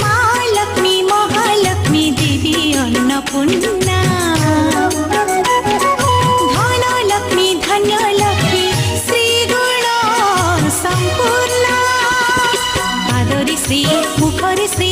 মা লক্ষ্মী মহালক্ষ্মী দেবী অন্নপূর্ণা, ধন লক্ষ্মী ধন্য লক্ষ্মী শ্রীগুণ সম্পূর্ণা, পাদরে শ্রী মুখরে শ্রী